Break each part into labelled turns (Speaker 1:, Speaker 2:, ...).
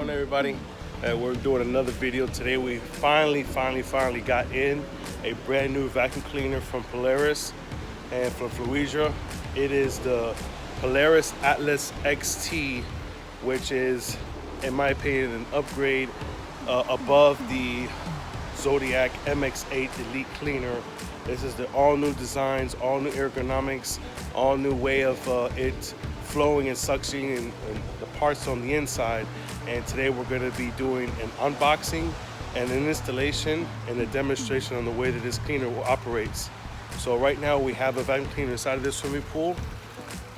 Speaker 1: going on, everybody? We're doing another video today. We finally got in a brand new vacuum cleaner from Polaris and from Fluidra. It is the Polaris Atlas XT, which is, in my opinion, an upgrade above the Zodiac MX8 Elite cleaner. This is the all new designs, all new ergonomics, all new way of it flowing and suctioning and the parts on the inside. And today we're going to be doing an unboxing and an installation and a demonstration on the way that this cleaner operates. So right now we have a vacuum cleaner inside of this swimming pool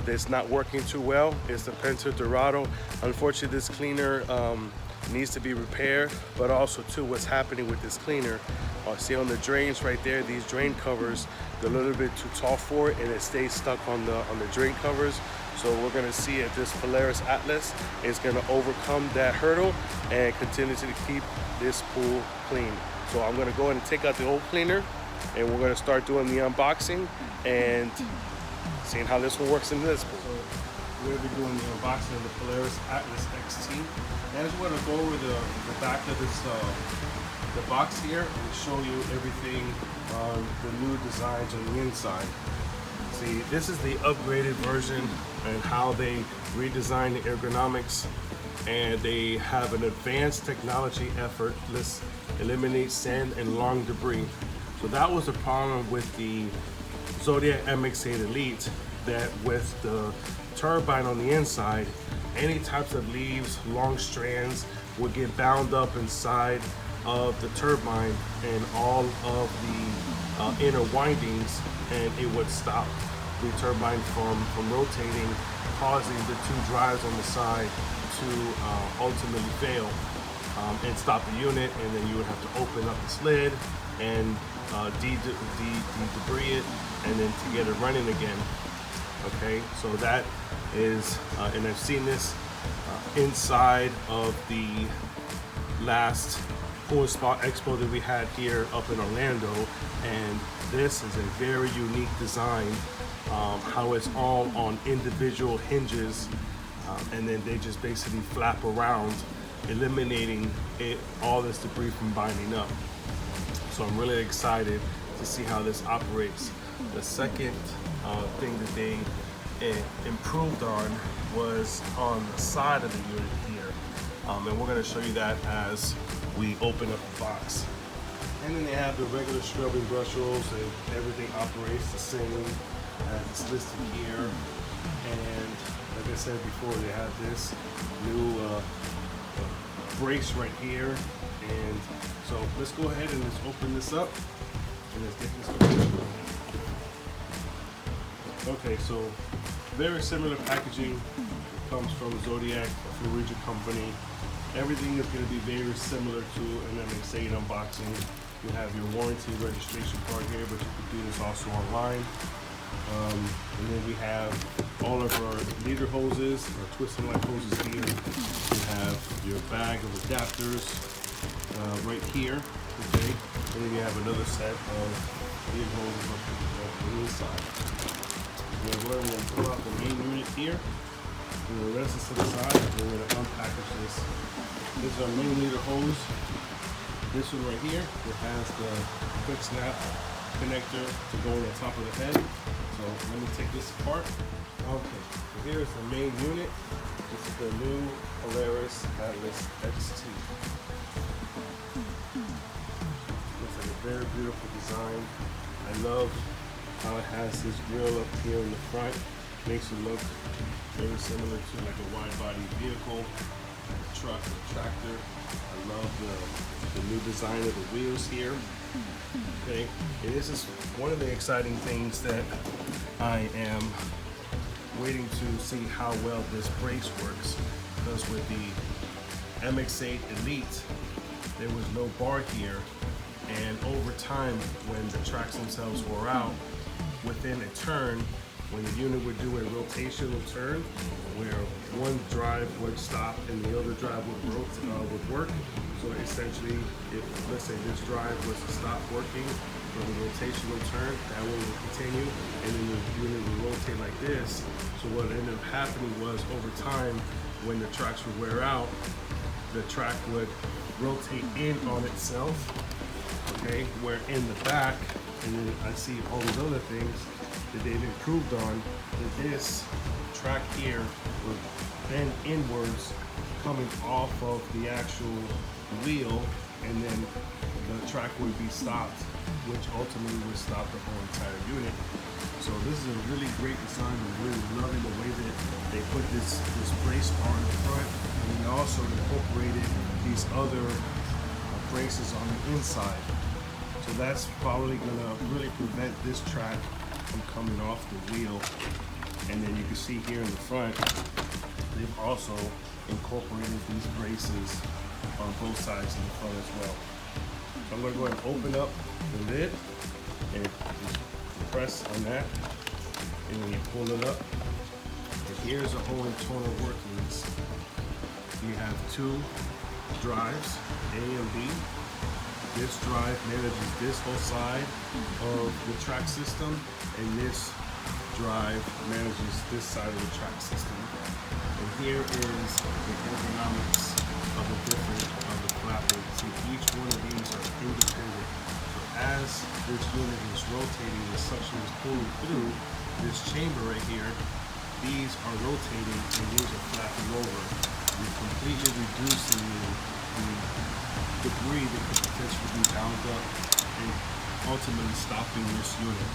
Speaker 1: that's not working too well. It's the Penta Dorado. Unfortunately, this cleaner needs to be repaired, but also too, what's happening with this cleaner, see on the drains right there, these drain covers, they're a little bit too tall for it and it stays stuck on the drain covers. So we're gonna see if this Polaris Atlas is gonna overcome that hurdle and continue to keep this pool clean. So I'm gonna go ahead and take out the old cleaner and we're gonna start doing the unboxing and seeing how this one works in this pool. So we're gonna be doing the unboxing of the Polaris Atlas XT. And I just wanna go over the back of this the box here and show you everything on the new designs on the inside. See, this is the upgraded version and how they redesigned the ergonomics, and they have an advanced technology effort. Let's eliminate sand and lung debris. So that was a problem with the Zodiac MX8 Elite, that with the turbine on the inside, any types of leaves, long strands would get bound up inside of the turbine and all of the inner windings, and it would stop the turbine from rotating, causing the two drives on the side to ultimately fail and stop the unit. And then you would have to open up the slid and debris it, and then to get it running again. Okay, so that is, and I've seen this inside of the last Pool Spa Expo that we had here up in Orlando, and this is a very unique design, how it's all on individual hinges, and then they just basically flap around, eliminating all this debris from binding up. So I'm really excited to see how this operates. The second thing that they improved on was on the side of the unit here, and we're going to show you that as we open up the box. And then they have the regular scrubbing brush rolls, and everything operates the same as it's listed here. And like I said before, they have this new brace right here. And so let's go ahead and let's open this up and let's get this started. Okay, so very similar packaging. It comes from Zodiac, a Fluidra company. Everything is going to be very similar to an MX8 unboxing. You have your warranty registration card here, but you can do this also online. And then we have all of our leader hoses, our twist and light hoses here. You have your bag of adapters right here, okay? And then you have another set of leader hoses on the inside. We're going to pull out the main unit here. We're going to rest this to the side, and we're going to unpackage this. This is our main leader hose. This one right here, it has the quick snap connector to go on the top of the head. So let me take this apart. Okay, so here's the main unit. This is the new Polaris Atlas XT. Looks like a very beautiful design. I love how it has this grill up here in the front. Makes it look very similar to like a wide body vehicle, a truck, a tractor. I love the new design of the wheels here. Okay, and this is one of the exciting things that I am waiting to see how well this brace works, because with the MX8 Elite, there was no bar here, and over time, when the tracks themselves wore out, within a turn, when the unit would do a rotational turn, where one drive would stop and the other drive would work. So essentially, if let's say this drive was to stop working for the rotational turn, that one would continue, and then the unit would rotate like this. So what ended up happening was, over time, when the tracks would wear out, the track would rotate in on itself, okay? Where in the back, and then I see all these other things that they've improved on, that this track here would bend inwards coming off of the actual wheel, and then the track would be stopped, which ultimately would stop the whole entire unit. So this is a really great design. I'm really loving the way that they put this brace bar in the front, and they also incorporated these other braces on the inside. So that's probably gonna really prevent this track from coming off the wheel. And then you can see here in the front, they've also incorporated these braces on both sides in the front as well. So I'm gonna go ahead and open up the lid and just press on that, and then you pull it up. And here's the whole internal workings. You have two drives, A and B. This drive manages this whole side of the track system, and this drive manages this side of the track system. And here is the ergonomics of the flapping. See, each one of these are independent. So as this unit is rotating, the suction is pulling through this chamber right here. These are rotating and these are flapping over. You're completely reducing the debris that could potentially be bound up and ultimately stopping this unit.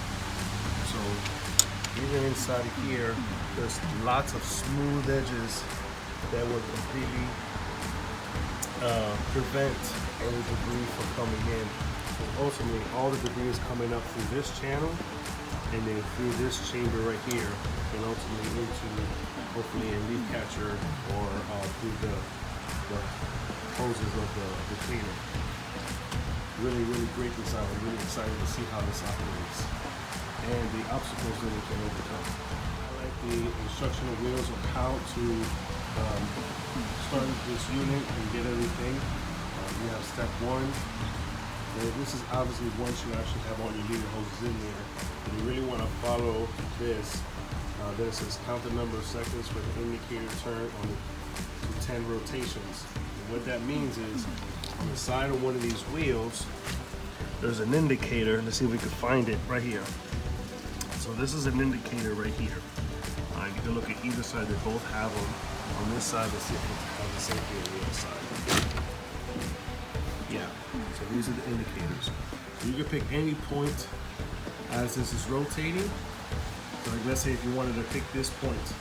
Speaker 1: So even inside of here, there's lots of smooth edges that would completely prevent any debris from coming in. And ultimately, all the debris is coming up through this channel and then through this chamber right here, and ultimately into hopefully a leaf catcher or through the hoses of the cleaner. Really, really great design. I'm really excited to see how this operates and the obstacles that it can overcome. I like the instructional wheels of how to start this unit and get everything. You have step one. And this is obviously once you actually have all your leader hoses in there. If you really want to follow this, then it says count the number of seconds for the indicator turn on to 10 rotations. And what that means is on the side of one of these wheels, there's an indicator. Let's see if we can find it right here. So this is an indicator right here. You can look at either side. They both have them. On this side, let's see if we have the same thing on the other side. Yeah, so these are the indicators. So you can pick any point as this is rotating. So like let's say if you wanted to pick this point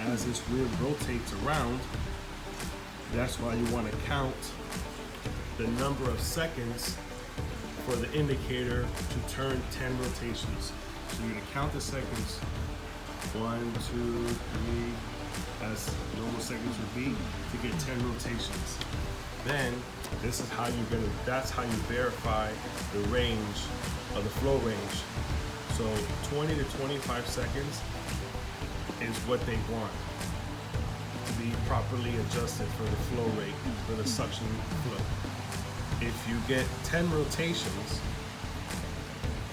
Speaker 1: as this wheel rotates around, that's why you want to count the number of seconds for the indicator to turn 10 rotations. So you're going to count the seconds, 1, 2, 3, as normal seconds would be, to get 10 rotations. Then this is how you're gonna, that's how you verify the range of the flow range. So 20 to 25 seconds is what they want to be properly adjusted for the flow rate, for the suction flow. If you get 10 rotations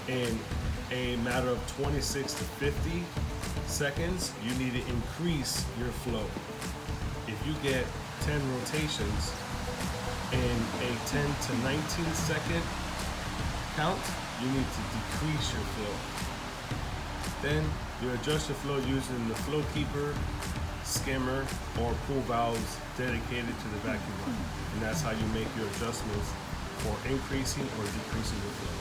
Speaker 1: in a matter of 26 to 50 seconds, you need to increase your flow. If you get 10 rotations in a 10 to 19 second count, you need to decrease your flow. Then you adjust your flow using the flow keeper, skimmer, or pull valves dedicated to the vacuum line. And that's how you make your adjustments for increasing or decreasing your flow.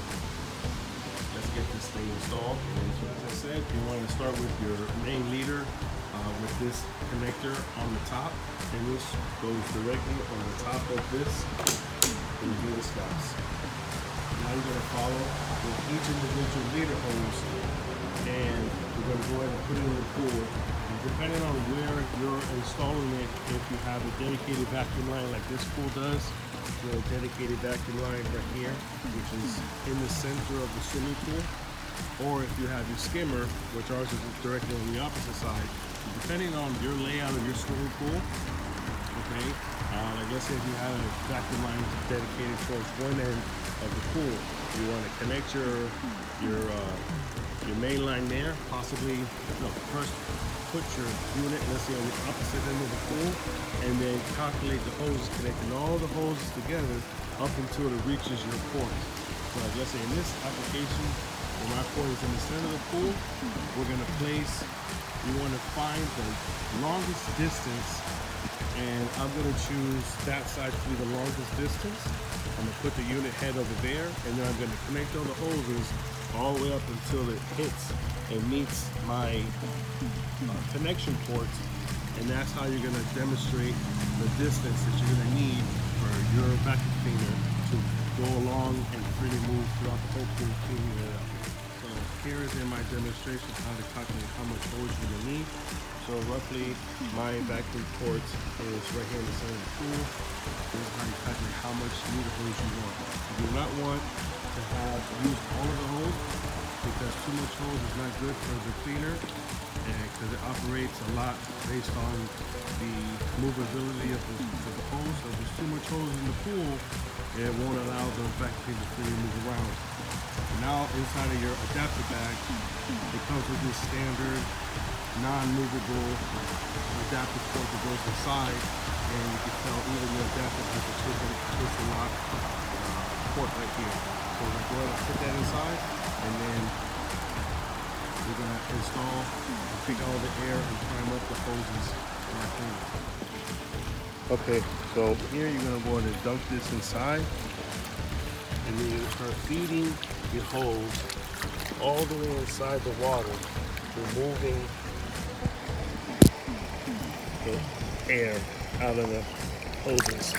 Speaker 1: Let's get this thing installed. And so as I said, you want to start with your main leader with this connector on the top, and this goes directly on the top of this and do the stops. Now you're going to follow with each individual leader hose, and we're going to go ahead and put it in the pool. And depending on where you're installing it, if you have a dedicated vacuum line like this pool does, the dedicated vacuum line right here, which is in the center of the swimming pool, or if you have your skimmer, which ours is directly on the opposite side, depending on your layout of your swimming pool, okay, Like let's say if you have a vacuum line dedicated towards one end of the pool, you want to connect your main line there. Possibly, no, first put your unit, let's say on the opposite end of the pool, and then calculate the hoses, connecting all the hoses together up until it reaches your port. So like let's say in this application, where my port is in the center of the pool, we're going to place, you want to find the longest distance, and I'm going to choose that side to be the longest distance. I'm going to put the unit head over there, and then I'm going to connect all the hoses all the way up until it hits and meets my connection ports, and that's how you're going to demonstrate the distance that you're going to need for your vacuum cleaner to go along and freely move throughout the whole pool, cleaning it up. So here is in my demonstration how to calculate how much hose you're going to need. So roughly my vacuum port is right here in the center of the pool. This is how you calculate how much meter hose you want. You do not want to use all of the hose, because too much hose is not good for the cleaner, because it operates a lot based on the movability of the hose. So if there's too much hose in the pool, it won't allow the vacuum cleaner to freely move around. Now inside of your adapter bag, it comes with this standard non-movable adapter port that goes inside, and you can tell even your adapter has a twist and lock port right here. So we're going to go ahead and put that inside, and then we're going to install and pick all the air and prime up the hoses in our cleaner. Okay, so here you're going to go ahead and dunk this inside, and then you're going to start feeding your hose all the way inside the water, removing the air out of the hoses.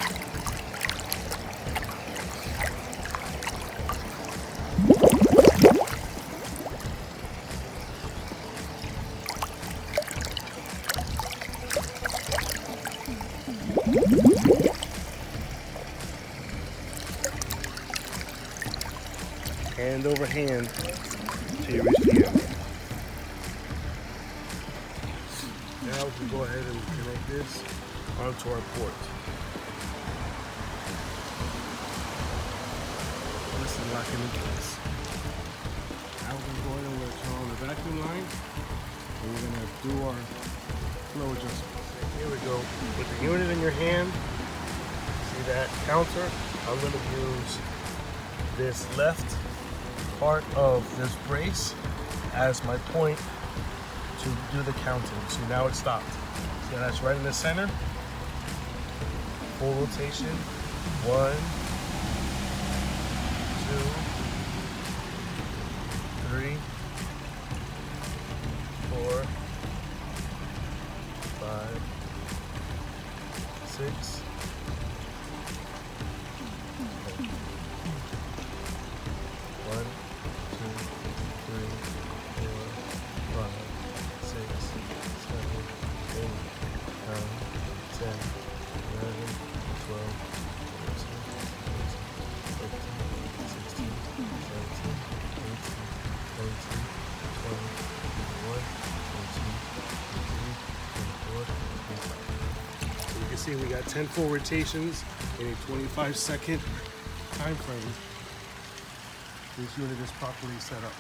Speaker 1: Hand over hand till you reach the end. Now we can go ahead and connect this onto our port. This is locking in place. Now we're going to go ahead and we're going to turn on the vacuum line, and we're going to do our flow adjustment. Here we go. With the unit in your hand, see that counter? I'm going to use this left part of this brace as my point to do the counting. So now it's stopped. So that's right in the center. Full rotation. 1, 2, 3, 4, 5, 6. 1, 2, 3, 4, 5, 6, 7, 8, 9, 10, 11, 12, 13, 14, 15, 16, 17, 18, 19, 20, 21, 22, 23, 24, 25. So you can see we got 10 full rotations in a 25-second time frame. This unit is properly set up.